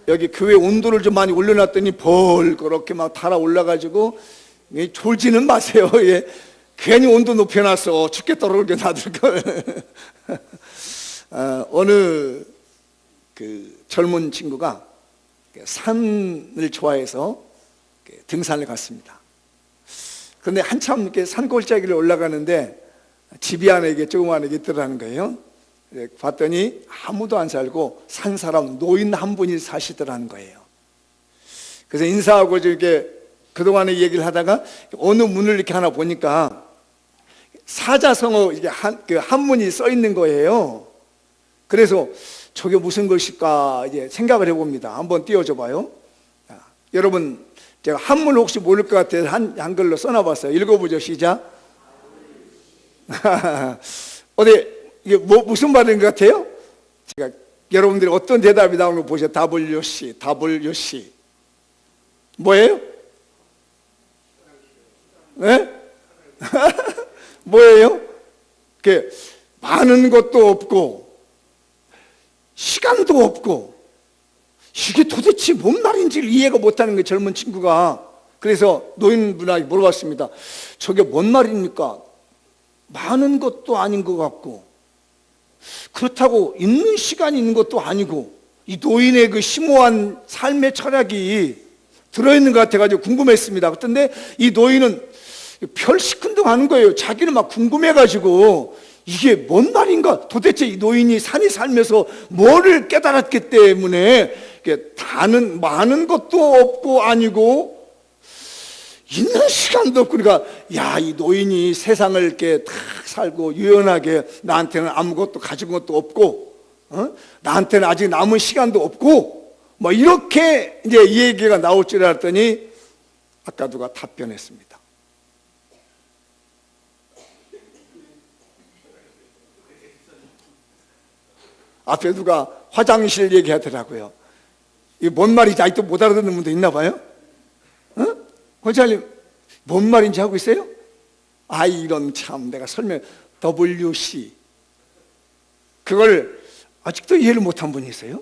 여기 교회 온도를 좀 많이 올려놨더니 벌겋게 막 달아 올라가지고 졸지는 마세요. 예. 괜히 온도 높여놨어. 죽겠다 그러게 나들 걸. 어느 그 젊은 친구가 산을 좋아해서 등산을 갔습니다. 그런데 한참 이렇게 산골짜기를 올라가는데 집이 하나 이게 조그마한 게 있더라는 거예요. 봤더니 아무도 안 살고 산 사람 노인 한 분이 사시더라는 거예요. 그래서 인사하고 이렇게 그동안에 얘기를 하다가 어느 문을 이렇게 하나 보니까 사자성어 이게 한문이 써 있는 거예요. 그래서 저게 무슨 글씨일까 이제 생각을 해봅니다. 한번 띄워줘 봐요. 여러분 제가 한문 혹시 모를 것 같아서 한글로 써놔봤어요. 읽어보죠. 시작. 어디 이게 무슨 말인 것 같아요? 제가 여러분들이 어떤 대답이 나오는 거 보세요. WC, WC 뭐예요? 네? 뭐예요? 그 많은 것도 없고 시간도 없고 이게 도대체 뭔 말인지를 이해가 못하는 거예요. 젊은 친구가. 그래서 노인분에게 물어봤습니다. 저게 뭔 말입니까? 많은 것도 아닌 것 같고 그렇다고 있는 시간이 있는 것도 아니고 이 노인의 그 심오한 삶의 철학이 들어있는 것 같아가지고 궁금했습니다. 그런데 이 노인은 별 시큰둥하는 거예요. 자기는 막 궁금해가지고 이게 뭔 말인가? 도대체 이 노인이 산에 살면서 뭐를 깨달았기 때문에 많은 것도 없고 아니고 있는 시간도 없고 그러니까 야, 이 노인이 세상을 이렇게 탁 살고 유연하게 나한테는 아무것도 가진 것도 없고 나한테는 아직 남은 시간도 없고 뭐 이렇게 이제 이 얘기가 나올 줄 알았더니 아까 누가 답변했습니다. 앞에 누가 화장실 얘기하더라고요. 이게 뭔 말인지 아직도 못 알아듣는 분도 있나 봐요. 권사님 뭔 말인지 하고 있어요? 아, 이런 참 내가 설명 WC 그걸 아직도 이해를 못한 분이 있어요.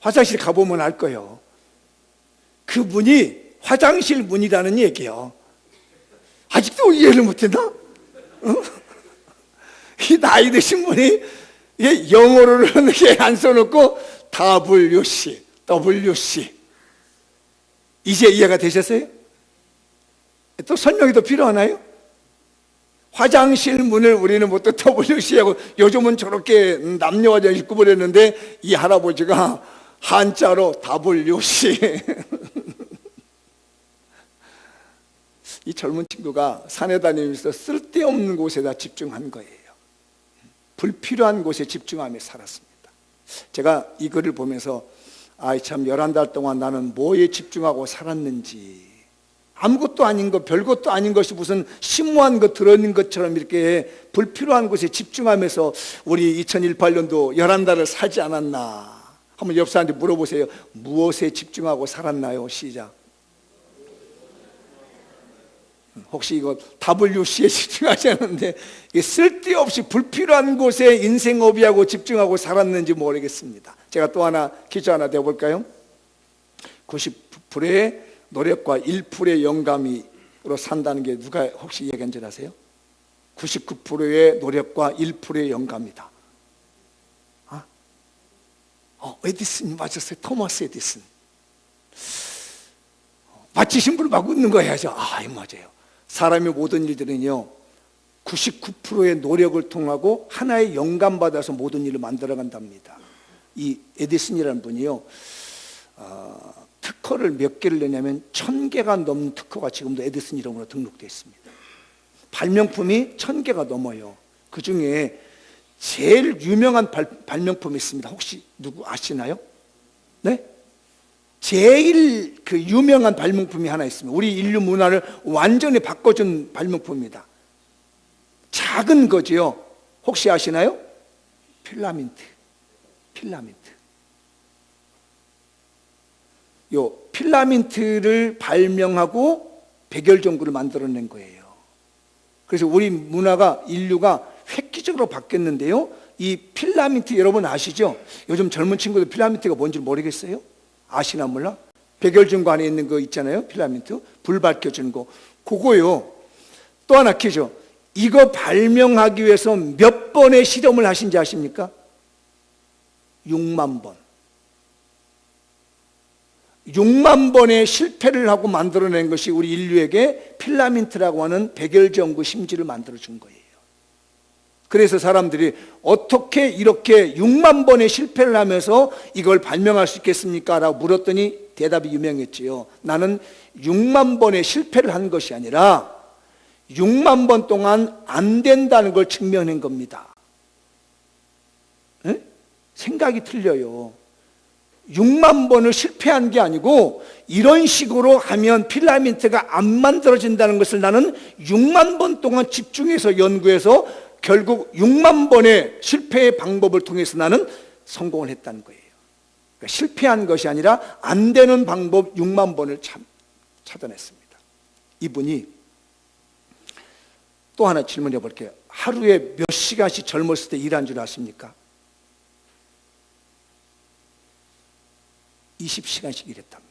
화장실 가보면 알 거예요. 그분이 화장실 문이라는 얘기요. 아직도 이해를 못했나? 이 나이 드신 분이 이게 영어로는 이렇게 안 써놓고 WC, WC 이제 이해가 되셨어요? 또 설명이 더 필요하나요? 화장실 문을 우리는 뭐 또 WC하고 요즘은 저렇게 남녀 화장실 구분했는데 이 할아버지가 한자로 WC 이 젊은 친구가 산에 다니면서 쓸데없는 곳에다 집중한 거예요. 불필요한 곳에 집중하며 살았습니다. 제가 이 글을 보면서 아이 참 11달 동안 나는 뭐에 집중하고 살았는지 아무것도 아닌 것, 별것도 아닌 것이 무슨 심오한 것 들어있는 것처럼 이렇게 불필요한 곳에 집중하면서 우리 2018년도 11달을 살지 않았나. 한번 옆 사람한테 물어보세요. 무엇에 집중하고 살았나요? 시작. 혹시 이거 WC에 집중하지 않았는데 쓸데없이 불필요한 곳에 인생 어비하고 집중하고 살았는지 모르겠습니다. 제가 또 하나 퀴즈 하나 내볼까요? 90%의 노력과 1%의 영감으로 산다는 게 누가 혹시 얘기한 줄 아세요? 99%의 노력과 1%의 영감이다. 에디슨이 맞았어요. 토마스 에디슨. 맞히신 분 막 웃는 거 해야죠. 맞아요. 사람의 모든 일들은요 99%의 노력을 통하고 하나의 영감받아서 모든 일을 만들어간답니다. 이 에디슨이라는 분이요 특허를 몇 개를 내냐면 1000개가 넘는 특허가 지금도 에디슨 이름으로 등록되어 있습니다. 발명품이 1000개가 넘어요. 그 중에 제일 유명한 발명품이 있습니다. 혹시 누구 아시나요? 네? 제일 그 유명한 발명품이 하나 있습니다. 우리 인류 문화를 완전히 바꿔준 발명품입니다. 작은 거지요. 혹시 아시나요? 필라멘트. 요 필라멘트를 발명하고 백열전구를 만들어낸 거예요. 그래서 우리 문화가 인류가 획기적으로 바뀌었는데요. 이 필라멘트 여러분 아시죠? 요즘 젊은 친구들 필라멘트가 뭔지 모르겠어요? 아시나 몰라? 백열전구 안에 있는 거 있잖아요. 필라멘트 불 밝혀주는 거. 그거요. 또 하나 퀴즈. 이거 발명하기 위해서 몇 번의 실험을 하신지 아십니까? 6만 번. 6만 번의 실패를 하고 만들어낸 것이 우리 인류에게 필라멘트라고 하는 백열전구 심지를 만들어준 거예요. 그래서 사람들이 어떻게 이렇게 6만 번의 실패를 하면서 이걸 발명할 수 있겠습니까? 라고 물었더니 대답이 유명했지요. 나는 6만 번의 실패를 한 것이 아니라 6만 번 동안 안 된다는 걸 증명한 겁니다. 에? 생각이 틀려요. 6만 번을 실패한 게 아니고 이런 식으로 하면 필라멘트가 안 만들어진다는 것을 나는 6만 번 동안 집중해서 연구해서 결국 6만 번의 실패의 방법을 통해서 나는 성공을 했다는 거예요. 그러니까 실패한 것이 아니라 안 되는 방법 6만 번을 찾아냈습니다. 이분이 또 하나 질문해 볼게요. 하루에 몇 시간씩 젊었을 때 일한 줄 아십니까? 20시간씩 일했답니다.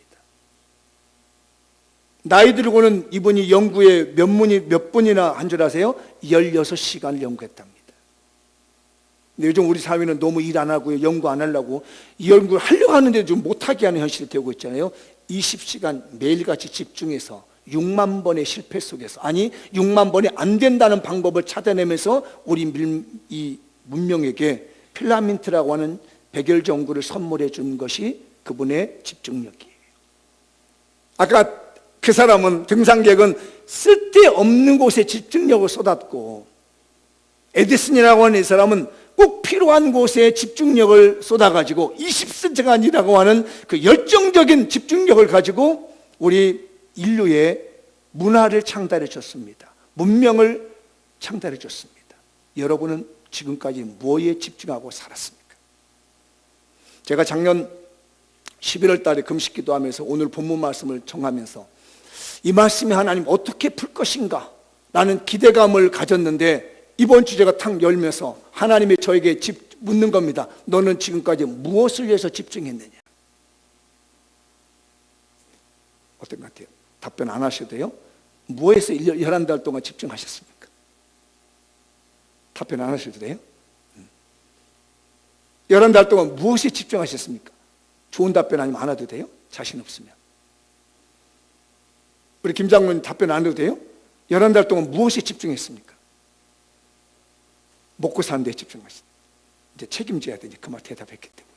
나이 들고는 이분이 연구에 몇 분이나 한 줄 아세요? 16시간을 연구했답니다. 근데 요즘 우리 사회는 너무 일 안 하고 연구 안 하려고 이 연구를 하려고 하는데 좀 못하게 하는 현실이 되고 있잖아요. 20시간 매일같이 집중해서 6만 번의 실패 속에서, 아니 6만 번이 안 된다는 방법을 찾아내면서 우리 이 문명에게 필라멘트라고 하는 백열전구를 선물해 준 것이 그분의 집중력이에요. 아까 그 사람은, 등산객은 쓸데없는 곳에 집중력을 쏟았고, 에디슨이라고 하는 이 사람은 꼭 필요한 곳에 집중력을 쏟아가지고 20시간 일하고 하는 그 열정적인 집중력을 가지고 우리 인류의 문화를 창달해 줬습니다. 문명을 창달해 줬습니다. 여러분은 지금까지 뭐에 집중하고 살았습니까? 제가 작년 11월 달에 금식기도 하면서 오늘 본문 말씀을 정하면서 이 말씀이 하나님 어떻게 풀 것인가 라는 기대감을 가졌는데, 이번 주 제가 탁 열면서 하나님이 저에게 묻는 겁니다. 너는 지금까지 무엇을 위해서 집중했느냐? 어떤 것 같아요? 답변 안 하셔도 돼요? 무엇에서 11달 동안 집중하셨습니까? 답변 안 하셔도 돼요? 11달 동안 무엇에 집중하셨습니까? 좋은 답변 아니면 안 해도 돼요? 자신 없으면. 우리 김 장로님 답변 안 해도 돼요? 11달 동안 무엇에 집중했습니까? 먹고 사는 데 집중하셨어요. 이제 책임져야 되니 그 말 대답했기 때문에.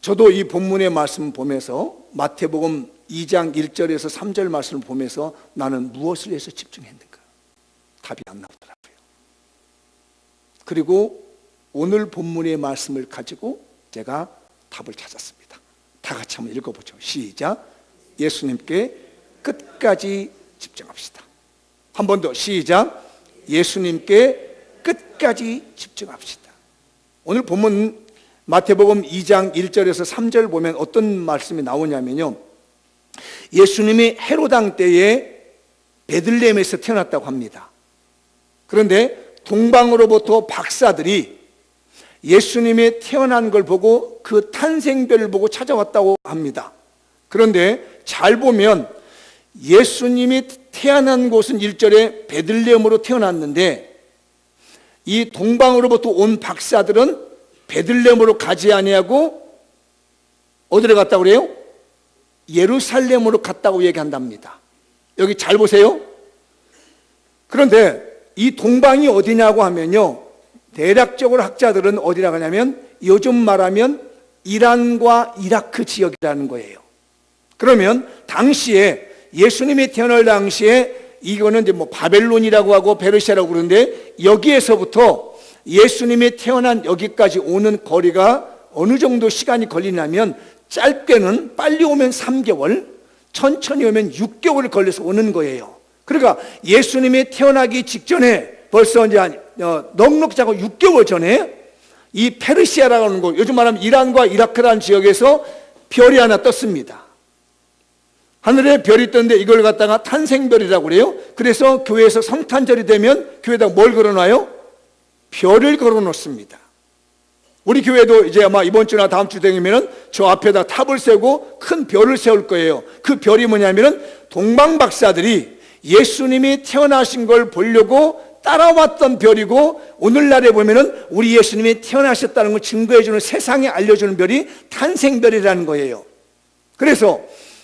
저도 이 본문의 말씀을 보면서 마태복음 2장 1절에서 3절 말씀을 보면서 나는 무엇을 위해서 집중했는가? 답이 안 나오더라고요. 그리고 오늘 본문의 말씀을 가지고 제가 답을 찾았습니다. 다 같이 한번 읽어보죠. 시작. 예수님께 끝까지 집중합시다. 한 번 더 시작. 예수님께 끝까지 집중합시다. 오늘 본문 마태복음 2장 1절에서 3절 보면 어떤 말씀이 나오냐면요, 예수님이 헤롯 왕 때에 베들레헴에서 태어났다고 합니다. 그런데 동방으로부터 박사들이 예수님이 태어난 걸 보고 그 탄생별을 보고 찾아왔다고 합니다. 그런데 잘 보면 예수님이 태어난 곳은 1절에 베들레헴으로 태어났는데 이 동방으로부터 온 박사들은 베들레헴으로 가지 아니하고 어디로 갔다고 그래요? 예루살렘으로 갔다고 얘기한답니다. 여기 잘 보세요. 그런데 이 동방이 어디냐고 하면요, 대략적으로 학자들은 어디라고 하냐면 요즘 말하면 이란과 이라크 지역이라는 거예요. 그러면 당시에 예수님이 태어날 당시에 이거는 이제 뭐 바벨론이라고 하고 페르시아라고 그러는데, 여기에서부터 예수님이 태어난 여기까지 오는 거리가 어느 정도 시간이 걸리냐면 짧게는 빨리 오면 3개월, 천천히 오면 6개월 걸려서 오는 거예요. 그러니까 예수님이 태어나기 직전에 벌써 이제 넉넉 하고 6개월 전에 이 페르시아라고 하는 곳, 요즘 말하면 이란과 이라크라는 지역에서 별이 하나 떴습니다. 하늘에 별이 떴는데 이걸 갖다가 탄생별이라고 그래요. 그래서 교회에서 성탄절이 되면 교회에다 뭘 걸어놔요? 별을 걸어 놓습니다. 우리 교회도 이제 아마 이번 주나 다음 주 되면은 저 앞에다 탑을 세우고 큰 별을 세울 거예요. 그 별이 뭐냐면은 동방박사들이 예수님이 태어나신 걸 보려고 따라왔던 별이고, 오늘날에 보면은 우리 예수님이 태어나셨다는 걸 증거해주는, 세상에 알려주는 별이 탄생별이라는 거예요. 그래서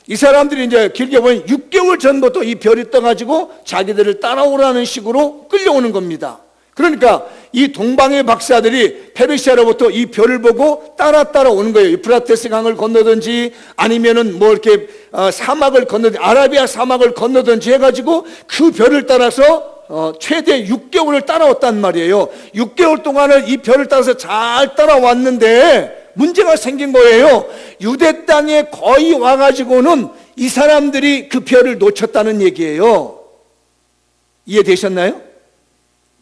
이 사람들이 이제 길게 보면 6개월 전부터 이 별이 떠가지고 자기들을 따라오라는 식으로 끌려오는 겁니다. 그러니까 이 동방의 박사들이 페르시아로부터 이 별을 보고 따라오는 거예요. 유프라테스 강을 건너든지 아니면은 뭐 이렇게 사막을 건너든지, 아라비아 사막을 건너든지 해가지고 그 별을 따라서 최대 6개월을 따라왔단 말이에요. 6개월 동안을 이 별을 따라서 잘 따라왔는데 문제가 생긴 거예요. 유대 땅에 거의 와가지고는 이 사람들이 그 별을 놓쳤다는 얘기예요. 이해되셨나요?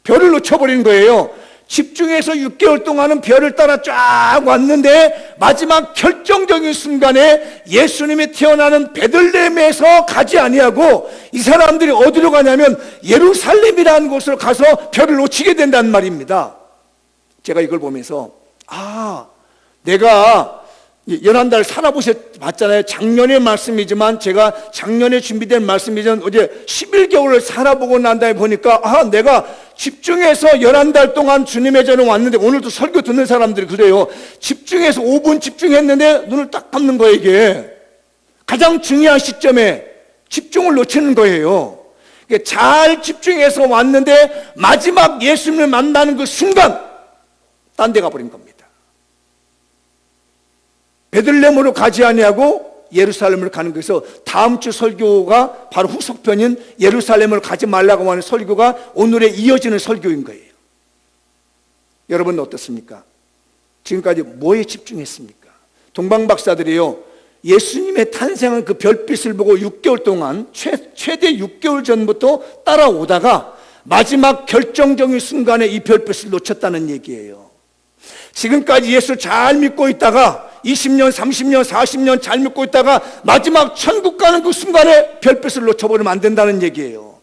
별을 놓쳐버린 거예요. 집중해서 6개월 동안은 별을 따라 쫙 왔는데 마지막 결정적인 순간에 예수님이 태어나는 베들레헴에서 가지 아니하고 이 사람들이 어디로 가냐면 예루살렘이라는 곳으로 가서 별을 놓치게 된단 말입니다. 제가 이걸 보면서 내가 11달 살아봤잖아요. 작년의 말씀이지만 제가 작년에 준비된 말씀이지만 어제 11개월을 살아보고 난 다음에 보니까 내가 집중해서 11달 동안 주님의 전에 왔는데, 오늘도 설교 듣는 사람들이 그래요. 집중해서 5분 집중했는데 눈을 딱 감는 거예요. 이게 가장 중요한 시점에 집중을 놓치는 거예요. 잘 집중해서 왔는데 마지막 예수님을 만나는 그 순간 딴 데 가버린 겁니다. 베들레헴으로 가지 아니하고 예루살렘을 가는 거에서 다음 주 설교가 바로 후속편인 예루살렘을 가지 말라고 하는 설교가 오늘에 이어지는 설교인 거예요. 여러분 어떻습니까? 지금까지 뭐에 집중했습니까? 동방박사들이요, 예수님의 탄생한 그 별빛을 보고 6개월 동안 최대 6개월 전부터 따라오다가 마지막 결정적인 순간에 이 별빛을 놓쳤다는 얘기예요. 지금까지 예수를 잘 믿고 있다가 20년, 30년, 40년 잘 믿고 있다가 마지막 천국 가는 그 순간에 별빛을 놓쳐버리면 안 된다는 얘기예요.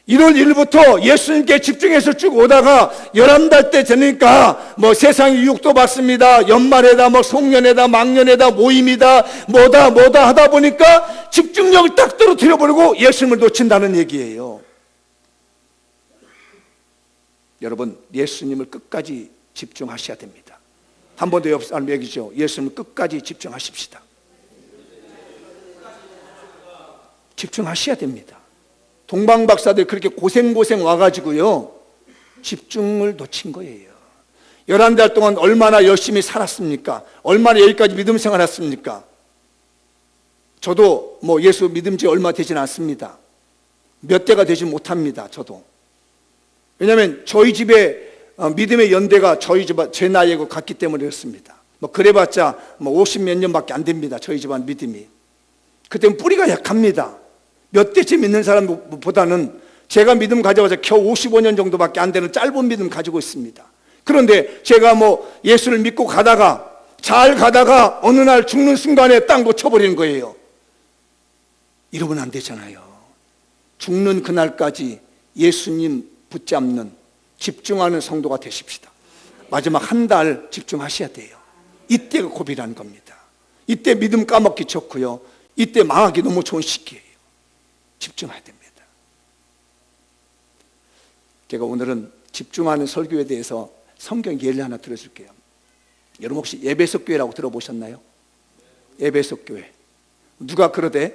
1월 1일부터 예수님께 집중해서 쭉 오다가 11달 때 되니까 뭐 세상 유혹도 받습니다. 연말에다 뭐 송년회다 망년회다 모임이다 뭐다 하다 보니까 집중력을 딱 떨어뜨려버리고 예수님을 놓친다는 얘기예요. 여러분, 예수님을 끝까지 집중하셔야 됩니다. 한 번 더 옆 사람 얘기죠. 예수님을 끝까지 집중하십시다. 집중하셔야 됩니다. 동방박사들 그렇게 고생 와가지고요, 집중을 놓친 거예요. 11달 동안 얼마나 열심히 살았습니까? 얼마나 여기까지 믿음 생활했습니까? 저도 뭐 예수 믿은 지 얼마 되진 않습니다. 몇 대가 되지 못합니다. 저도. 왜냐하면 저희 집에 믿음의 연대가 저희 집안 제 나이하고 같기 때문에 그렇습니다. 뭐 그래봤자 뭐 50몇 년밖에 안 됩니다. 저희 집안 믿음이. 그때는 뿌리가 약합니다. 몇 대째 믿는 사람보다는 제가 믿음 가져가서 겨우 55년 정도밖에 안 되는 짧은 믿음 가지고 있습니다. 그런데 제가 뭐 예수를 믿고 잘 가다가 어느 날 죽는 순간에 딱 놓쳐버리는 거예요. 이러면 안 되잖아요. 죽는 그날까지 예수님 붙잡는, 집중하는 성도가 되십시다. 마지막 한 달 집중하셔야 돼요. 이때가 고비라는 겁니다. 이때 믿음 까먹기 좋고요, 이때 망하기 너무 좋은 시기예요. 집중해야 됩니다. 제가 오늘은 집중하는 설교에 대해서 성경 예를 하나 들어줄게요. 여러분 혹시 에베소 교회라고 들어보셨나요? 에베소 교회. 누가 그러대?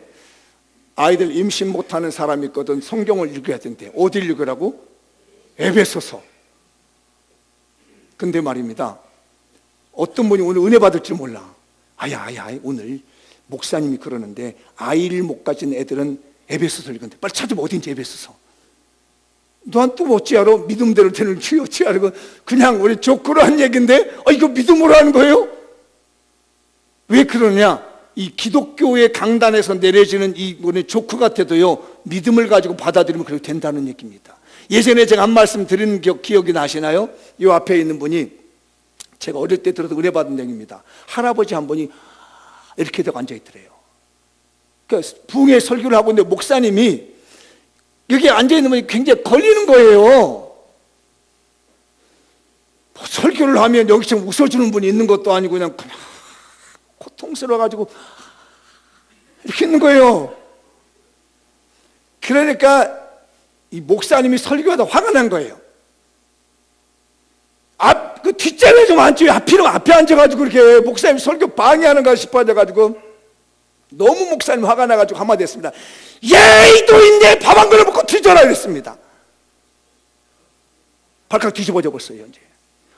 아이들 임신 못하는 사람이 있거든 성경을 읽어야 된대. 어딜 읽으라고? 에베소서. 근데 말입니다, 어떤 분이 오늘 은혜 받을 줄 몰라. 아야 오늘 목사님이 그러는데 아이를 못 가진 애들은 에베소서를 읽는데 빨리 찾으면 어딘지 에베소서. 너한 또 어찌 알아? 믿음대로 되는 줄 어찌 알고. 그냥 우리 조크로 한 얘기인데 이거 믿음으로 하는 거예요? 왜 그러냐? 이 기독교의 강단에서 내려지는 이 조크 같아도요, 믿음을 가지고 받아들이면 그렇게 된다는 얘기입니다. 예전에 제가 한 말씀 드리는 기억이 나시나요? 이 앞에 있는 분이 제가 어릴 때 들어서 은혜 받은 얘기입니다. 할아버지 한 분이 이렇게 되고 앉아있더래요. 그러니까 부흥회 설교를 하고 있는데 목사님이 여기 앉아있는 분이 굉장히 걸리는 거예요. 뭐 설교를 하면 여기 지금 웃어주는 분이 있는 것도 아니고 그냥 고통스러워가지고 이렇게 있는 거예요. 그러니까 이 목사님이 설교하다 화가 난 거예요. 그 뒷자리에 좀 앉지 왜 하필이면 앞에 앉아가지고 이렇게 목사님 설교 방해하는가 싶어져가지고 너무 목사님 화가 나가지고 한마디 했습니다. 이 노인네 밥 한 그릇 먹고 뒤져라 이랬습니다. 발칵 뒤집어져 버렸어요. 이제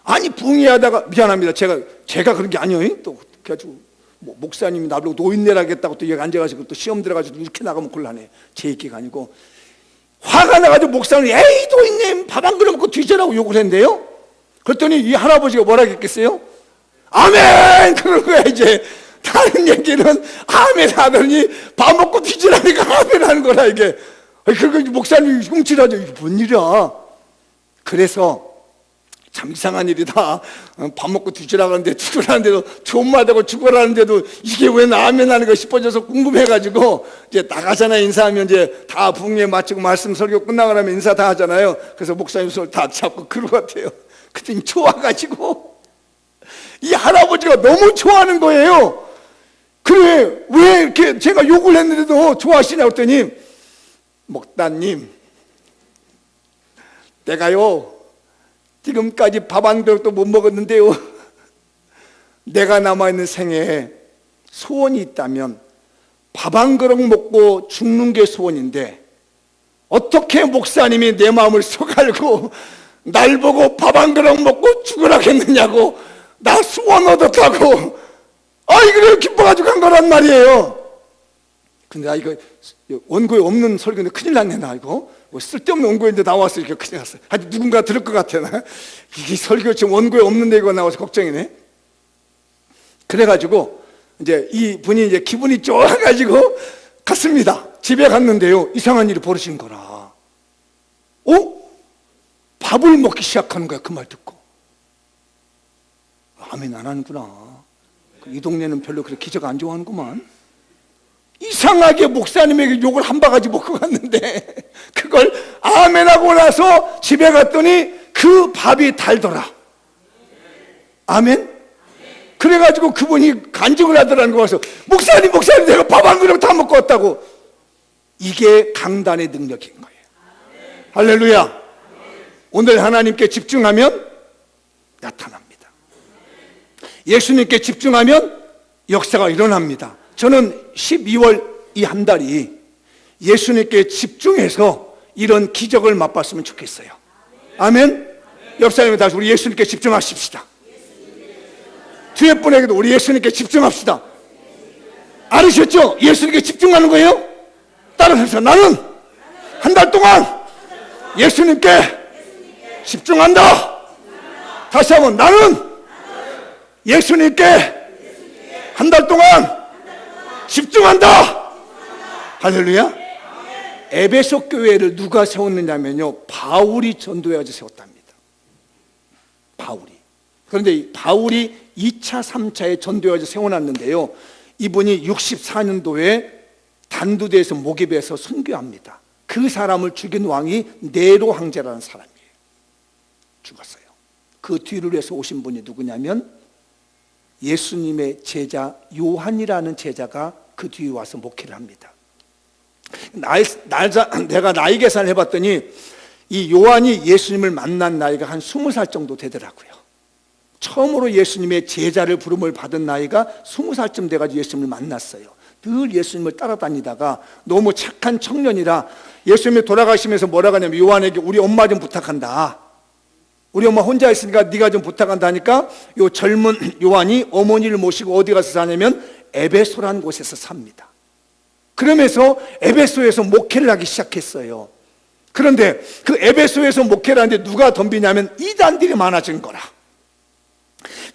아니 붕의하다가 미안합니다. 제가 그런 게 아니에요. 또 그래가지고 뭐 목사님이 나보고 노인네라겠다고 또 여기 앉아가지고 또 시험 들어가지고 이렇게 나가면 곤란해. 제 얘기가 아니고 화가 나가지고 목사님이 에이 노인네 밥 한 그릇 먹고 뒤져라고 욕을 했는데요. 그랬더니 이 할아버지가 뭐라 했겠어요? 아멘! 그런 거야 이제. 다른 얘기는 아멘 하더니 밥 먹고 뒤지라니까 아멘 하는 거라 이게. 그거 목사님이 훔치라죠. 이게 뭔 일이야. 그래서 참 이상한 일이다. 밥 먹고 뒤지라고 하는데 죽으라는데도 존마되고 죽으라는데도 이게 왜 나 아멘 하는 거 싶어져서 궁금해가지고 이제 나가잖아요. 인사하면 이제 다 붕에 마치고 말씀 설교 끝나고 나면 인사 다 하잖아요. 그래서 목사님 손을 다 잡고 그러고 같아요. 그랬더니 좋아가지고 이 할아버지가 너무 좋아하는 거예요. 그래 왜 이렇게 제가 욕을 했는데도 좋아하시냐고 했더니 목사님 내가요 지금까지 밥 한 그릇도 못 먹었는데요 내가 남아있는 생에 소원이 있다면 밥 한 그릇 먹고 죽는 게 소원인데 어떻게 목사님이 내 마음을 쏘갈고 날 보고 밥 한 그릇 먹고 죽으라겠느냐고 나 소원 얻었다고 그래 기뻐가지고 간 거란 말이에요. 근데 이거 원고에 없는 설교인데 큰일 났네 나 이거 뭐 쓸데없는 원고인데 나와서 이렇게 큰일 났어요. 하여튼 누군가 들을 것 같아 나. 이게 설교 지금 원고에 없는데 이거 나와서 걱정이네. 그래가지고 이제 이 분이 이제 기분이 좋아가지고 갔습니다. 집에 갔는데요 이상한 일이 벌어진 거라. 밥을 먹기 시작하는 거야. 그 말 듣고 아멘 안 하는구나. 이 동네는 별로 그렇게 기적 안 좋아하는구만. 이상하게 목사님에게 욕을 한 바가지 먹고 갔는데 그걸 아멘하고 나서 집에 갔더니 그 밥이 달더라. 아멘? 그래가지고 그분이 간증을 하더라는 거 와서 목사님 내가 밥 한 그릇 다 먹고 왔다고. 이게 강단의 능력인 거예요. 할렐루야. 오늘 하나님께 집중하면 나타납니다. 예수님께 집중하면 역사가 일어납니다. 저는 12월 이 한 달이 예수님께 집중해서 이런 기적을 맛봤으면 좋겠어요. 아멘? 옆 사람이 다시 우리 예수님께 집중하십시다. 뒤에 분에게도 우리 예수님께 집중합시다. 알으셨죠? 예수님께 집중하는 거예요. 따라서 나는 한 달 동안 예수님께 집중한다. 다시 한번 나는 예수님께 한 달 동안 집중한다. 할렐루야. 에베소 교회를 누가 세웠느냐면요 바울이 전도해서 세웠답니다. 바울이. 그런데 바울이 2차 3차에 전도해서 세워놨는데요 이분이 64년도에 단두대에서 모기배에서 순교합니다. 그 사람을 죽인 왕이 네로 황제라는 사람이에요. 죽었어요. 그 뒤를 해서 오신 분이 누구냐면 예수님의 제자 요한이라는 제자가 그 뒤에 와서 목회를 합니다. 내가 나이 계산을 해봤더니 이 요한이 예수님을 만난 나이가 한 20살 정도 되더라고요. 처음으로 예수님의 제자를 부름을 받은 나이가 20살쯤 돼가지고 예수님을 만났어요. 늘 예수님을 따라다니다가 너무 착한 청년이라 예수님이 돌아가시면서 뭐라고 하냐면 요한에게 우리 엄마 좀 부탁한다. 우리 엄마 혼자 있으니까 네가 좀 부탁한다 하니까 요 젊은 요한이 어머니를 모시고 어디 가서 사냐면 에베소라는 곳에서 삽니다. 그러면서 에베소에서 목회를 하기 시작했어요. 그런데 그 에베소에서 목회를 하는데 누가 덤비냐면 이단들이 많아진 거라.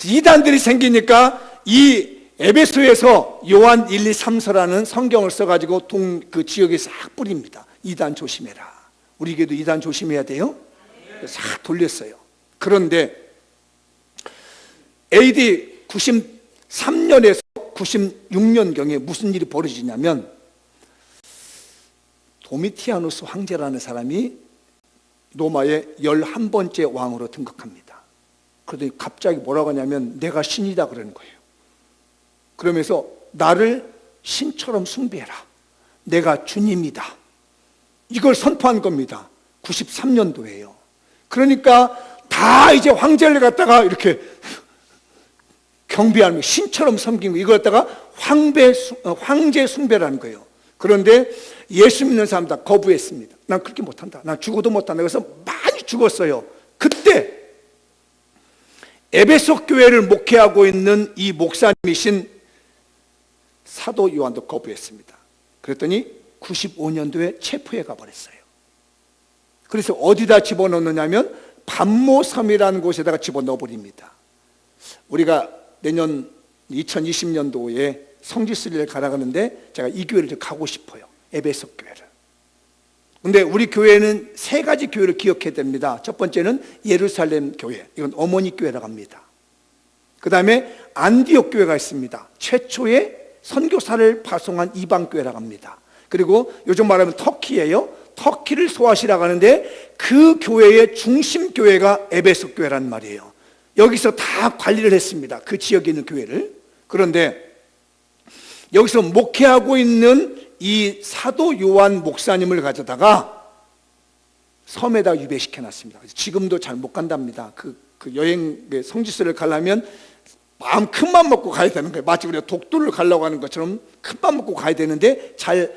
이단들이 생기니까 이 에베소에서 요한 1, 2, 3서라는 성경을 써가지고 그 지역에 싹 뿌립니다. 이단 조심해라. 우리 교회도 이단 조심해야 돼요. 싹 돌렸어요. 그런데 AD 93년에서 96년경에 무슨 일이 벌어지냐면 도미티아누스 황제라는 사람이 로마의 11번째 왕으로 등극합니다. 그러더니 갑자기 뭐라고 하냐면 내가 신이다 그러는 거예요. 그러면서 나를 신처럼 숭배해라. 내가 주님이다. 이걸 선포한 겁니다. 93년도예요. 그러니까 다 이제 황제를 갖다가 이렇게 경배하는, 신처럼 섬기고 이걸 갖다가 황제 숭배라는 거예요. 그런데 예수 믿는 사람 다 거부했습니다. 난 그렇게 못한다. 난 죽어도 못한다. 그래서 많이 죽었어요. 그때 에베소 교회를 목회하고 있는 이 목사님이신 사도 요한도 거부했습니다. 그랬더니 95년도에 체포해 가버렸어요. 그래서 어디다 집어넣느냐면 반모섬이라는 곳에다가 집어넣어버립니다. 우리가 내년 2020년도에 성지순례를 가라가는데 제가 이 교회를 가고 싶어요. 에베소 교회를. 근데 우리 교회는 세 가지 교회를 기억해야 됩니다. 첫 번째는 예루살렘 교회, 이건 어머니 교회라고 합니다. 그 다음에 안디옥 교회가 있습니다. 최초의 선교사를 파송한 이방 교회라고 합니다. 그리고 요즘 말하면 터키예요. 터키를 소아시라고 하는데 그 교회의 중심 교회가 에베소 교회란 말이에요. 여기서 다 관리를 했습니다. 그 지역에 있는 교회를. 그런데 여기서 목회하고 있는 이 사도 요한 목사님을 가져다가 섬에다 유배시켜 놨습니다. 지금도 잘 못 간답니다. 그 여행 성지순례를 가려면 마음 큰맘 먹고 가야 되는 거예요. 마치 우리가 독도를 가려고 하는 것처럼 큰맘 먹고 가야 되는데 잘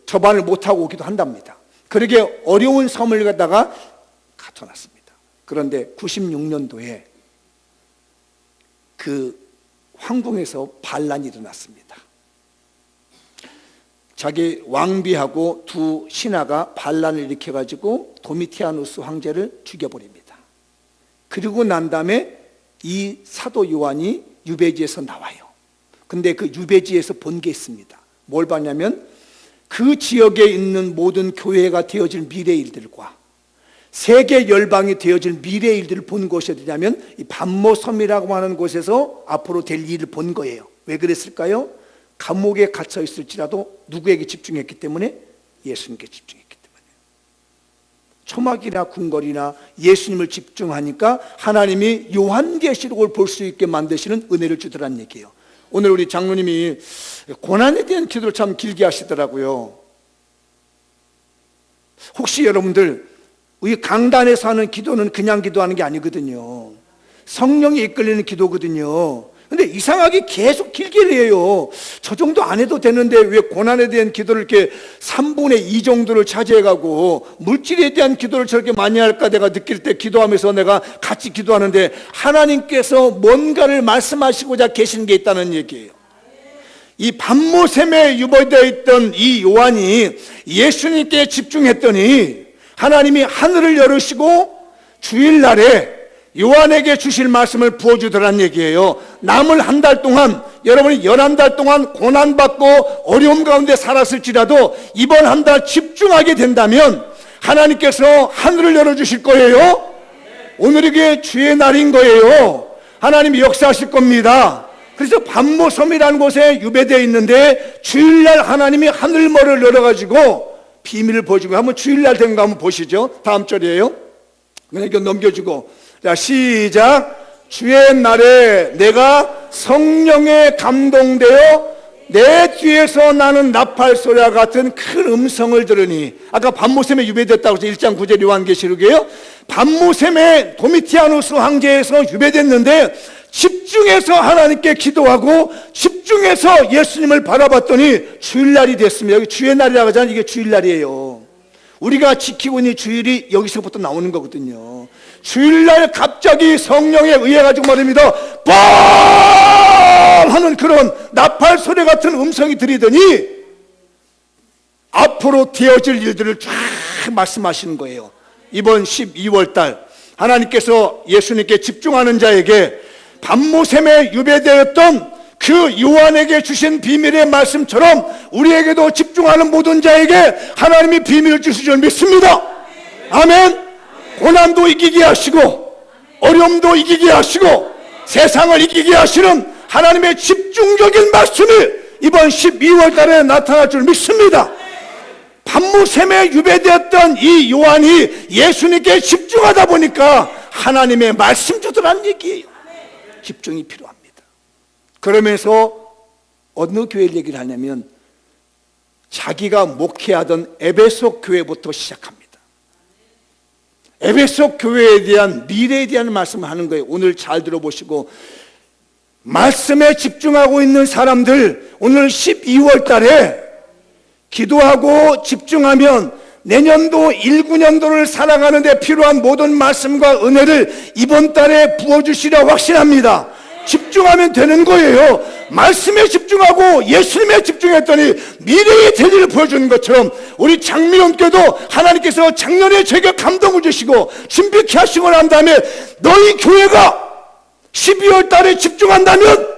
접안을 못하고 오기도 한답니다. 그러게 어려운 섬을 갖다가 갖춰놨습니다. 그런데 96년도에 그 황궁에서 반란이 일어났습니다. 자기 왕비하고 두 신하가 반란을 일으켜가지고 도미티아누스 황제를 죽여버립니다. 그리고 난 다음에 이 사도 요한이 유배지에서 나와요. 근데 그 유배지에서 본 게 있습니다. 뭘 봤냐면 그 지역에 있는 모든 교회가 되어질 미래의 일들과 세계 열방이 되어질 미래의 일들을 본 곳이 어디냐면 이 반모섬이라고 하는 곳에서 앞으로 될 일을 본 거예요. 왜 그랬을까요? 감옥에 갇혀 있을지라도 누구에게 집중했기 때문에? 예수님께 집중했기 때문에. 초막이나 궁궐이나 예수님을 집중하니까 하나님이 요한계시록을 볼 수 있게 만드시는 은혜를 주더란 얘기예요. 오늘 우리 장로님이 고난에 대한 기도를 참 길게 하시더라고요. 혹시 여러분들 이 강단에서 하는 기도는 그냥 기도하는 게 아니거든요. 성령이 이끌리는 기도거든요. 근데 이상하게 계속 길게 해요. 저 정도 안 해도 되는데 왜 고난에 대한 기도를 이렇게 3분의 2 정도를 차지해가고 물질에 대한 기도를 저렇게 많이 할까 내가 느낄 때 기도하면서 내가 같이 기도하는데 하나님께서 뭔가를 말씀하시고자 계시는 게 있다는 얘기예요. 이 반모샘에 유배되어 있던 이 요한이 예수님께 집중했더니 하나님이 하늘을 열으시고 주일날에 요한에게 주실 말씀을 부어주더란 얘기예요. 남을 한 달 동안 여러분이 11달 동안 고난받고 어려움 가운데 살았을지라도 이번 한 달 집중하게 된다면 하나님께서 하늘을 열어주실 거예요. 오늘이 그게 주의 날인 거예요. 하나님이 역사하실 겁니다. 그래서 반모섬이라는 곳에 유배되어 있는데 주일날 하나님이 하늘머를 열어가지고 비밀을 보여주고 한번 주일날 된 거 한번 보시죠. 다음 절이에요. 그냥 이거 넘겨주고 자 시작. 주의 날에 내가 성령에 감동되어 내 뒤에서 나는 나팔 소리와 같은 큰 음성을 들으니 아까 반모샘에 유배됐다고 해서 1장 9절 요한계시록이에요. 반모샘에 도미티아누스 황제에서 유배됐는데 집중해서 하나님께 기도하고 집중해서 예수님을 바라봤더니 주일날이 됐습니다. 여기 주의 날이라고 하잖아요. 이게 주일날이에요. 우리가 지키고 있는 주일이 여기서부터 나오는 거거든요. 주일날 갑자기 성령에 의해 가지고 말입니다. 뻥 하는 그런 나팔 소리 같은 음성이 들리더니 앞으로 되어질 일들을 쫙 말씀하시는 거예요. 이번 12월 달 하나님께서 예수님께 집중하는 자에게 반모샘에 유배되었던 그 요한에게 주신 비밀의 말씀처럼 우리에게도 집중하는 모든 자에게 하나님이 비밀을 주실 줄 믿습니다. 아멘. 고난도 이기게 하시고 어려움도 이기게 하시고 세상을 이기게 하시는 하나님의 집중적인 말씀이 이번 12월 달에 나타날 줄 믿습니다. 밤무샘에 유배되었던 이 요한이 예수님께 집중하다 보니까 하나님의 말씀 주더란 얘기예요. 집중이 필요합니다. 그러면서 어느 교회 얘기를 하냐면 자기가 목회하던 에베소 교회부터 시작합니다. 에베소 교회에 대한 미래에 대한 말씀을 하는 거예요. 오늘 잘 들어보시고, 말씀에 집중하고 있는 사람들, 오늘 12월 달에 기도하고 집중하면 내년도 19년도를 살아가는 데 필요한 모든 말씀과 은혜를 이번 달에 부어주시려 확신합니다. 집중하면 되는 거예요. 말씀에 집중하고 예수님에 집중했더니 미래의 대리를 보여주는 것처럼 우리 장미원교도 하나님께서 작년에 저에게 감동을 주시고 준비케 하시고 난 다음에 너희 교회가 12월 달에 집중한다면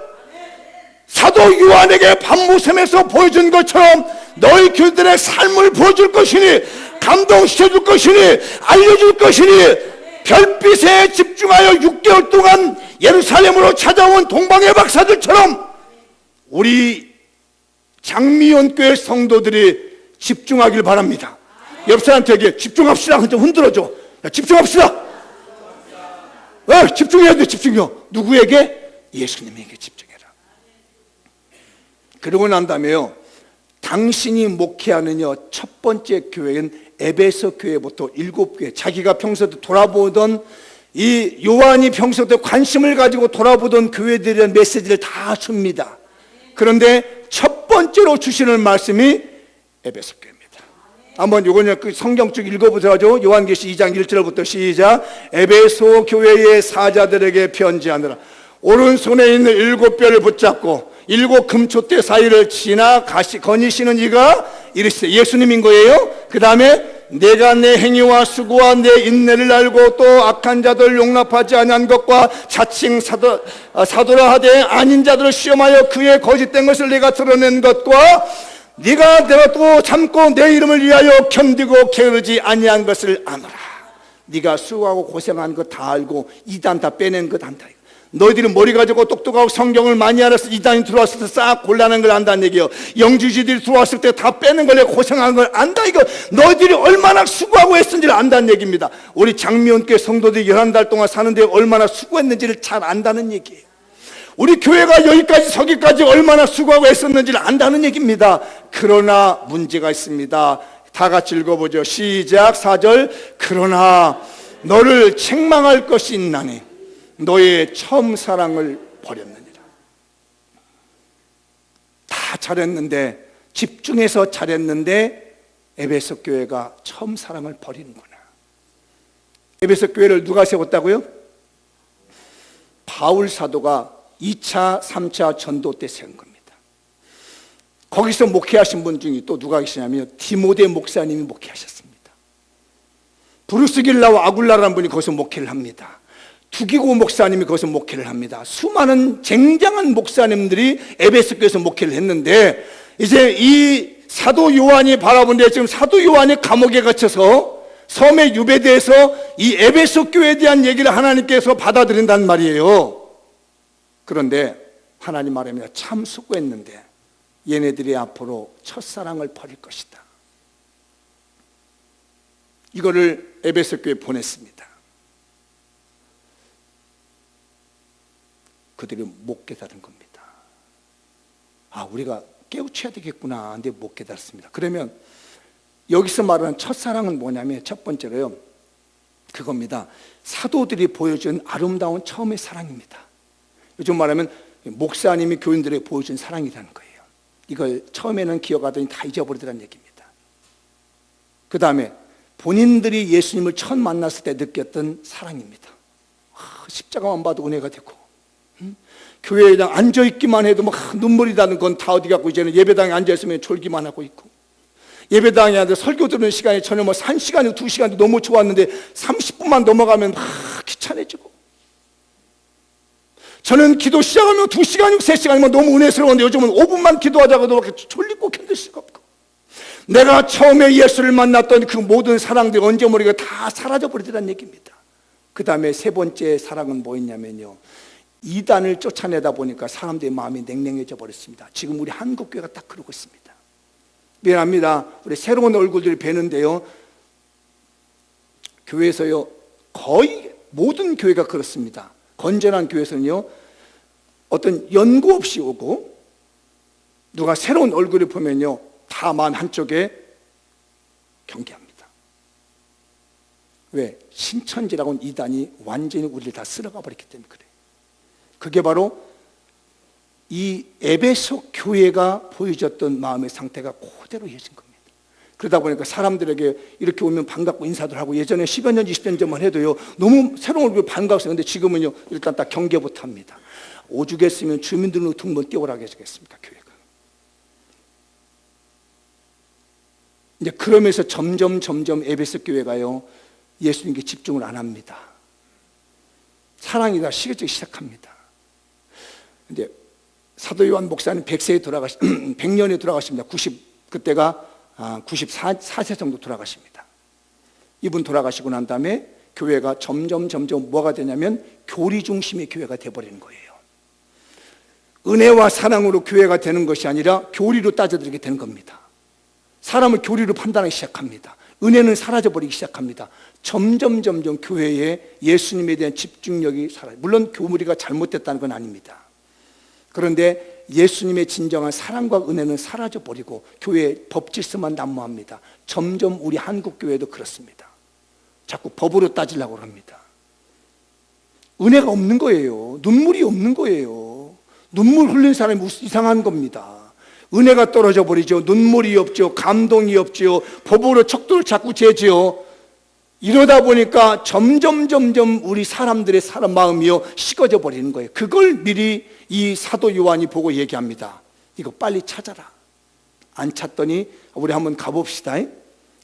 사도 요한에게 밤무샘에서 보여준 것처럼 너희 교회들의 삶을 보여줄 것이니, 감동시켜줄 것이니, 알려줄 것이니, 별빛에 집중하여 6개월 동안 예루살렘으로 찾아온 동방의 박사들처럼 우리 장미원교회 성도들이 집중하길 바랍니다. 옆 사람한테 집중합시다. 좀 흔들어줘. 야, 집중합시다. 집중해야 돼. 집중해요. 누구에게? 예수님에게 집중해라. 그러고 난 다음에요, 당신이 목회하는 첫 번째 교회인 에베소 교회부터 7교회, 자기가 평소에 돌아보던, 이 요한이 평소에 관심을 가지고 돌아보던 교회들의 메시지를 다 줍니다. 그런데 첫 번째로 주시는 말씀이 에베소 교회입니다. 한번 요거는 그 성경 쭉 읽어보자죠. 요한계시 2장 1절부터 시작. 에베소 교회의 사자들에게 편지하느라 오른손에 있는 7뼈를 붙잡고 7 금초대 사이를 지나 거니시는 이가 이르시되, 예수님인 거예요. 그 다음에 내가 내 행위와 수고와 내 인내를 알고 또 악한 자들 용납하지 아니한 것과 자칭 사도라 하되 아닌 자들을 시험하여 그의 거짓된 것을 내가 드러낸 것과 내가 또 참고 내 이름을 위하여 견디고 게으르지 아니한 것을 아노라. 네가 수고하고 고생한 거 다 알고 이단 다 빼낸 것 안다. 너희들이 머리 가지고 똑똑하고 성경을 많이 알아서 이단이 들어왔을 때 싹 곤란한 걸 안다는 얘기예요. 영주지들이 들어왔을 때 다 빼는 걸, 고생한 걸 안다. 이거 너희들이 얼마나 수고하고 했는지를 안다는 얘기입니다. 우리 장미원교회 성도들이 11달 동안 사는데 얼마나 수고했는지를 잘 안다는 얘기예요. 우리 교회가 여기까지 서기까지 얼마나 수고하고 했었는지를 안다는 얘기입니다. 그러나 문제가 있습니다. 다 같이 읽어보죠. 시작. 4절. 그러나 너를 책망할 것이 있나니 너의 처음 사랑을 버렸느니라. 다 잘했는데, 집중해서 잘했는데 에베소 교회가 처음 사랑을 버리는구나. 에베소 교회를 누가 세웠다고요? 바울 사도가 2차, 3차 전도 때 세운 겁니다. 거기서 목회하신 분 중에 또 누가 계시냐면 디모데 목사님이 목회하셨습니다. 브루스 길라와 아굴라라는 분이 거기서 목회를 합니다. 두기고 목사님이 거기서 목회를 합니다. 수많은 쟁장한 목사님들이 에베소 교회에서 목회를 했는데, 이제 이 사도 요한이 바라보는데 지금 사도 요한이 감옥에 갇혀서 섬에 유배돼서 이 에베소 교회에 대한 얘기를 하나님께서 받아들인단 말이에요. 그런데 하나님 말합니다. 참 수고했는데 얘네들이 앞으로 첫사랑을 버릴 것이다. 이거를 에베소 교회에 보냈습니다. 그들이 못 깨달은 겁니다. 우리가 깨우쳐야 되겠구나. 근데 못 깨달았습니다. 그러면 여기서 말하는 첫사랑은 뭐냐면 첫 번째로요, 그겁니다. 사도들이 보여준 아름다운 처음의 사랑입니다. 요즘 말하면 목사님이 교인들에게 보여준 사랑이라는 거예요. 이걸 처음에는 기억하더니 다 잊어버리더라는 얘기입니다. 그 다음에 본인들이 예수님을 처음 만났을 때 느꼈던 사랑입니다. 십자가만 봐도 은혜가 되고, 교회에 앉아있기만 해도 막 눈물이 나는 건 다 어디 갔고, 이제는 예배당에 앉아있으면 졸기만 하고 있고, 예배당에 앉아 설교 들으는 시간이 전혀 1시간이고 2시간도 너무 좋았는데 30분만 넘어가면 막 귀찮아지고, 저는 기도 시작하면 2시간이고 3시간이면 너무 은혜스러운데 요즘은 5분만 기도하자고도 졸리고 견딜 수가 없고, 내가 처음에 예수를 만났던 그 모든 사랑들이 언제 모르게 다 사라져버리더란 얘기입니다. 그 다음에 세 번째 사랑은 뭐였냐면요, 이단을 쫓아내다 보니까 사람들의 마음이 냉랭해져 버렸습니다. 지금 우리 한국교회가 딱 그러고 있습니다. 미안합니다. 우리 새로운 얼굴들이 뵈는데요, 교회에서요 거의 모든 교회가 그렇습니다. 건전한 교회에서는요 어떤 연구 없이 오고, 누가 새로운 얼굴을 보면요 다 마음 한쪽에 경계합니다. 왜? 신천지라고는 이단이 완전히 우리를 다 쓸어가 버렸기 때문에 그래요. 그게 바로 이 에베소 교회가 보여줬던 마음의 상태가 그대로 이어진 겁니다. 그러다 보니까 사람들에게 이렇게 오면 반갑고 인사들 하고, 예전에 10여 년 20년 전만 해도요 너무 새로운 얼굴 반가웠어요. 근데 지금은요 일단 다 경계부터 합니다. 오죽했으면 주민등록등본 띄우라고 해주겠습니까, 교회가. 이제 그러면서 점점 에베소 교회가요 예수님께 집중을 안 합니다. 사랑이 다 식어지기 시작합니다. 이제 사도 요한 목사님 100세에 100년에 돌아가십니다. 그때가 94세 정도 돌아가십니다. 이분 돌아가시고 난 다음에 교회가 점점 뭐가 되냐면 교리 중심의 교회가 되어버리는 거예요. 은혜와 사랑으로 교회가 되는 것이 아니라 교리로 따져들게 되는 겁니다. 사람을 교리로 판단하기 시작합니다. 은혜는 사라져버리기 시작합니다. 점점 교회에 예수님에 대한 집중력이 사라져요. 물론 교리가 잘못됐다는 건 아닙니다. 그런데 예수님의 진정한 사랑과 은혜는 사라져버리고 교회의 법 질서만 난무합니다. 점점 우리 한국교회도 그렇습니다. 자꾸 법으로 따지려고 합니다. 은혜가 없는 거예요. 눈물이 없는 거예요. 눈물 흘린 사람이 이상한 겁니다. 은혜가 떨어져 버리죠. 눈물이 없죠. 감동이 없죠. 법으로 척도를 자꾸 재죠. 이러다 보니까 점점 우리 사람들의 사람 마음이요 식어져 버리는 거예요. 그걸 미리 이 사도 요한이 보고 얘기합니다. 이거 빨리 찾아라. 안 찾더니 우리 한번 가봅시다.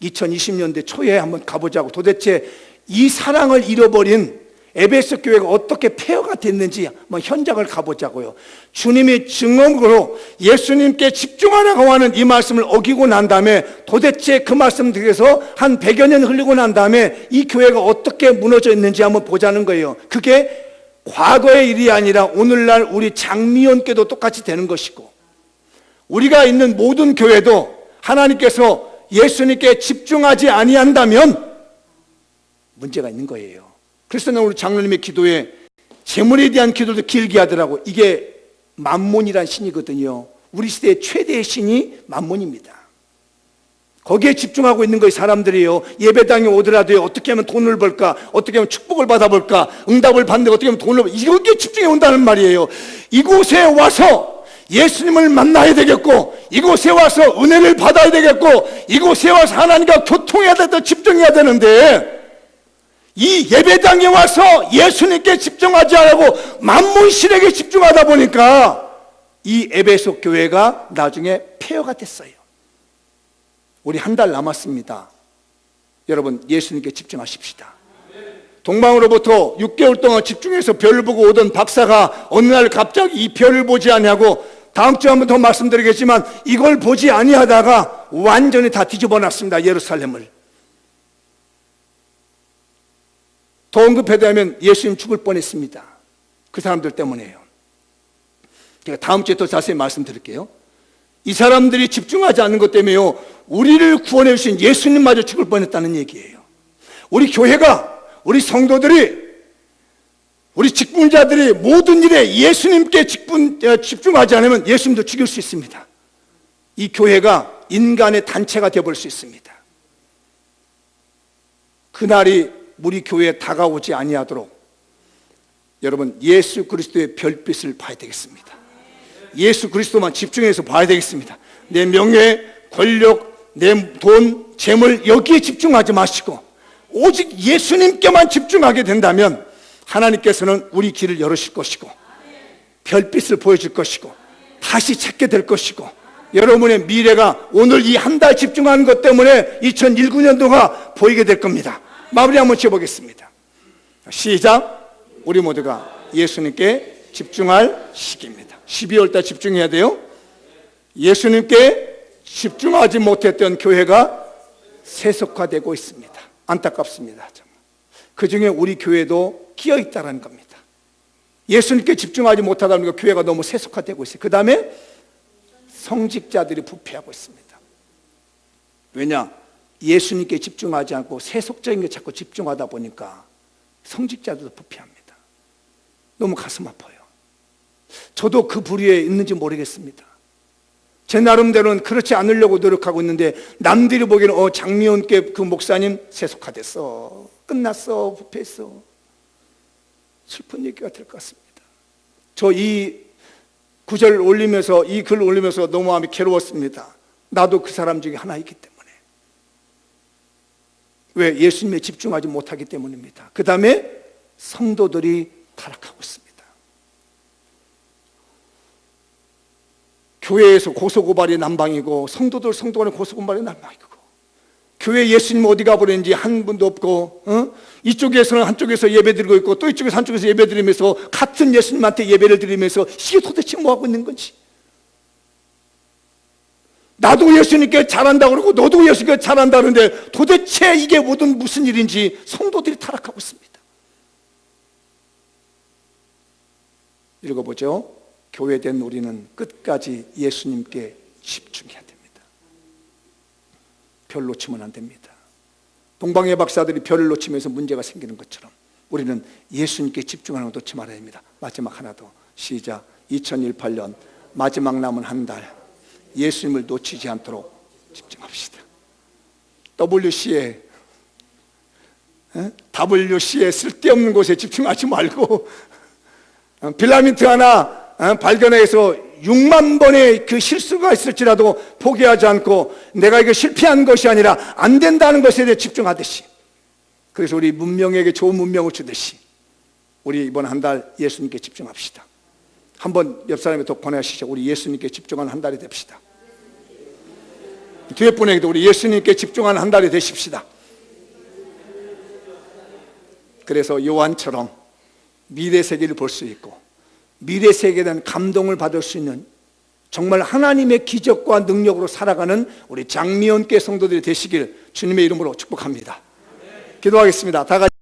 2020년대 초에 한번 가보자고. 도대체 이 사랑을 잃어버린 에베소 교회가 어떻게 폐허가 됐는지 한번 현장을 가보자고요. 주님이 증언으로 예수님께 집중하라고 하는 이 말씀을 어기고 난 다음에, 도대체 그 말씀 들에서 한 100여 년 흘리고 난 다음에 이 교회가 어떻게 무너져 있는지 한번 보자는 거예요. 그게 과거의 일이 아니라 오늘날 우리 장미연교도 똑같이 되는 것이고, 우리가 있는 모든 교회도 하나님께서 예수님께 집중하지 아니한다면 문제가 있는 거예요. 그래서 우리 장로님의 기도에 재물에 대한 기도도 길게 하더라고. 이게 만몬이란 신이거든요. 우리 시대의 최대의 신이 만몬입니다. 거기에 집중하고 있는 거예요. 사람들이요. 예배당에 오더라도 어떻게 하면 돈을 벌까, 어떻게 하면 축복을 받아볼까, 응답을 받는데 어떻게 하면 돈을 벌까, 이거기에 집중해 온다는 말이에요. 이곳에 와서 예수님을 만나야 되겠고, 이곳에 와서 은혜를 받아야 되겠고, 이곳에 와서 하나님과 교통해야 되고 집중해야 되는데, 이 예배당에 와서 예수님께 집중하지 않고 만몬신에게 집중하다 보니까 이 에베소 교회가 나중에 폐허가 됐어요. 우리 한 달 남았습니다. 여러분, 예수님께 집중하십시다. 동방으로부터 6개월 동안 집중해서 별 보고 오던 박사가 어느 날 갑자기 이 별을 보지 아니하고, 다음 주에 한번 더 말씀드리겠지만 이걸 보지 아니하다가 완전히 다 뒤집어 놨습니다. 예루살렘을. 더 언급하자면 예수님 죽을 뻔했습니다. 그 사람들 때문에요. 제가 다음 주에 더 자세히 말씀드릴게요. 이 사람들이 집중하지 않는 것 때문에요, 우리를 구원해 주신 예수님마저 죽을 뻔했다는 얘기예요. 우리 교회가, 우리 성도들이, 우리 직분자들이 모든 일에 예수님께 집중하지 않으면 예수님도 죽일 수 있습니다. 이 교회가 인간의 단체가 되어버릴 수 있습니다. 그날이 우리 교회에 다가오지 아니하도록 여러분, 예수 그리스도의 별빛을 봐야 되겠습니다. 예수 그리스도만 집중해서 봐야 되겠습니다. 내 명예, 권력, 내 돈, 재물 여기에 집중하지 마시고 오직 예수님께만 집중하게 된다면 하나님께서는 우리 길을 열으실 것이고 별빛을 보여줄 것이고 다시 찾게 될 것이고, 여러분의 미래가 오늘 이 한 달 집중하는 것 때문에 2019년도가 보이게 될 겁니다. 마무리 한번 지어보겠습니다. 시작. 우리 모두가 예수님께 집중할 시기입니다. 12월 달 집중해야 돼요. 예수님께 집중하지 못했던 교회가 세속화되고 있습니다. 안타깝습니다. 그 중에 우리 교회도 끼어 있다는 겁니다. 예수님께 집중하지 못하다 보니까 교회가 너무 세속화되고 있어요. 그 다음에 성직자들이 부패하고 있습니다. 왜냐? 예수님께 집중하지 않고 세속적인 게 자꾸 집중하다 보니까 성직자들도 부패합니다. 너무 가슴 아파요. 저도 그 부류에 있는지 모르겠습니다. 제 나름대로는 그렇지 않으려고 노력하고 있는데 남들이 보기에는 장미원께 그 목사님 세속화됐어, 끝났어, 부패했어. 슬픈 얘기가 될 것 같습니다. 저 이 구절 올리면서, 이 글 올리면서 너무 마음이 괴로웠습니다. 나도 그 사람 중에 하나이기 때문에. 왜? 예수님에 집중하지 못하기 때문입니다. 그 다음에 성도들이 타락하고 있습니다. 교회에서 고소고발이 난방이고 성도 간의 고소고발이 난방이고, 교회 예수님 어디 가버렸는지 한 분도 없고, 이쪽에서는 한쪽에서 예배드리고 있고 또 이쪽에서 한쪽에서 예배드리면서 같은 예수님한테 예배를 드리면서 이게 도대체 뭐하고 있는 건지. 나도 예수님께 잘한다고 그러고 너도 예수님께 잘한다 그러는데 도대체 이게 무슨 일인지 성도들이 타락하고 있습니다. 읽어보죠. 교회된 우리는 끝까지 예수님께 집중해야 됩니다. 별 놓치면 안 됩니다. 동방의 박사들이 별을 놓치면서 문제가 생기는 것처럼 우리는 예수님께 집중하는 거 놓지 말아야 됩니다. 마지막 하나 더, 시작. 2018년 마지막 남은 한 달 예수님을 놓치지 않도록 집중합시다. WC에 쓸데없는 곳에 집중하지 말고 필라멘트 하나 발견해서 6만 번의 그 실수가 있을지라도 포기하지 않고 내가 이거 실패한 것이 아니라 안 된다는 것에 대해 집중하듯이, 그래서 우리 문명에게 좋은 문명을 주듯이 우리 이번 한 달 예수님께 집중합시다. 한번 옆 사람에 더 권하시죠. 우리 예수님께 집중하는 한 달이 됩시다. 뒤에 분에게도 우리 예수님께 집중하는 한 달이 되십시다. 그래서 요한처럼 미래 세계를 볼 수 있고 미래 세계에 대한 감동을 받을 수 있는 정말 하나님의 기적과 능력으로 살아가는 우리 장미원교 성도들이 되시길 주님의 이름으로 축복합니다. 기도하겠습니다. 다 같이